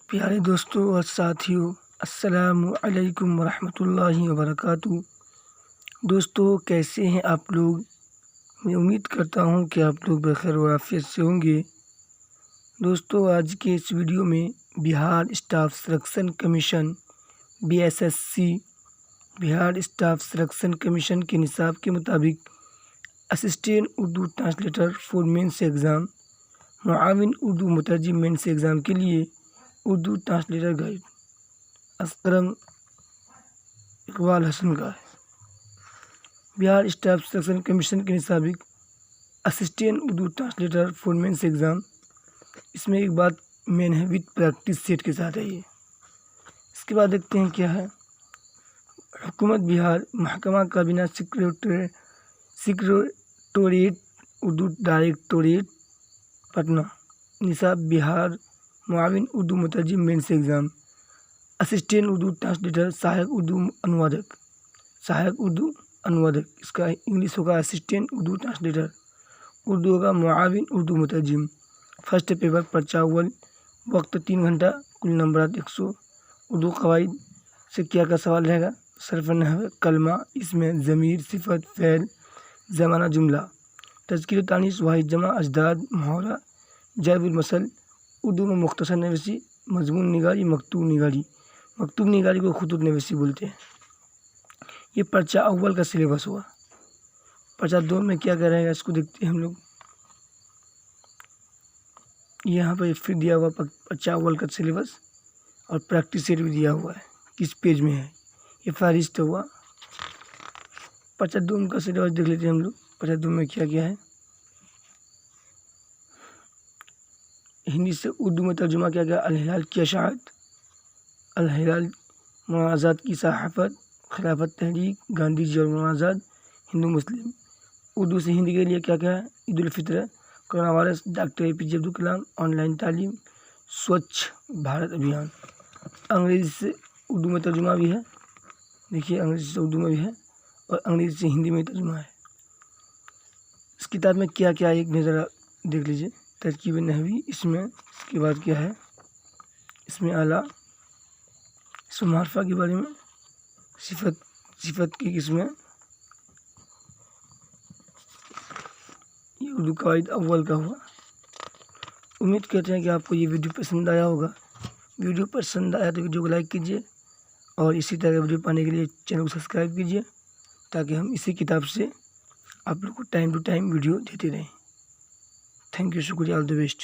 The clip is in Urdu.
پیارے دوستوں اور ساتھیوں، السلام علیکم ورحمۃ وبرکاتہ۔ دوستوں، کیسے ہیں آپ لوگ؟ میں امید کرتا ہوں کہ آپ لوگ بخیر و عافیت سے ہوں گے۔ دوستوں، آج کے اس ویڈیو میں Bihar staff selection commission BSSC Bihar staff selection commission کے نصاب کے مطابق assistant Urdu translator for mains exam, معاون اردو مترجم مینس ایگزام کے لیے اردو ٹرانسلیٹر گائیڈ اکرم اقبال حسن کا ہے۔ بہار اسٹاف سلیکشن کمیشن کے نصابق assistant Urdu translator for mains exam, اس میں ایک بات مین ہے وتھ پریکٹس سیٹ کے ساتھ ہے یہ۔ اس کے بعد دیکھتے ہیں کیا ہے۔ حکومت بہار محکمہ کابینہ سیکریٹریٹ اردو ڈائریکٹوریٹ پٹنہ، نصاب بہار معاون اردو مترجم mains exam, assistant Urdu translator سہایک اردو انوادک، سہایک اردو انوادک، اس کا انگلش ہوگا اسسٹنٹ اردو ٹرانسلیٹر، اردو ہوگا معاون اردو مترجم۔ فرسٹ پیپر پرچہ اول، وقت 3 گھنٹہ، کل نمبرات 100۔ اردو قواعد سے کیا سوال رہے گا؟ صرف نحو، کلمہ، اس میں ضمیر، صفت، فعل، زمانہ، جملہ، تذکیر و تانیث، واحد جمع، اجداد، محاورہ، ضرب المثل، اردو میں مختصر نویسی، مضمون نگاری، مکتوب نگاری۔ مکتوب نگاری کو خطوط نویسی بولتے ہیں۔ یہ پرچہ اول کا سلیبس ہوا۔ پرچہ دو میں کیا رہے گا، اس کو دیکھتے ہیں ہم لوگ۔ یہاں پہ پھر دیا ہوا پرچہ اول کا سلیبس اور پریکٹس سیٹ بھی دیا ہوا ہے، کس پیج میں ہے، یہ فہرست ہوا۔ پرچہ دو کا سلیبس دیکھ لیتے ہیں ہم لوگ۔ پرچہ دو میں کیا ہے؟ ہندی سے اردو میں ترجمہ کیا گیا، الہلال کی اشاعت، الہلال، منازعات کی صحافت، خلافت تحریک، گاندھی جی اور منازعات، ہندو مسلم۔ اردو سے ہندی کے لیے کیا ہے؟ عید الفطر، corona virus, doctor APJ Abdul Kalam, on line تعلیم، سوچھ بھارت ابھیان۔ انگریزی سے اردو میں ترجمہ بھی ہے، دیکھیے انگریزی سے اردو میں بھی ہے اور انگریزی سے ہندی میں ترجمہ ہے۔ اس کتاب میں کیا ایک نظر دیکھ لیجیے۔ ترکیب نحوی، اس میں اس کے بعد کیا ہے، اس میں اعلیٰ، اس میں معرفہ کے بارے میں، صفت کی قسم میں، یہ اردو قواعد اول کا ہوا۔ امید کرتے ہیں کہ آپ کو یہ ویڈیو پسند آیا ہوگا۔ ویڈیو پسند آیا تو ویڈیو کو لائک کیجیے اور اسی طرح ویڈیو پانے کے لیے چینل کو سبسکرائب کیجیے، تاکہ ہم اسی کتاب سے آپ لوگ کو ٹائم ٹو ٹائم ویڈیو دیتے رہیں۔ تھینک یو، شکریہ، آل دی بیسٹ۔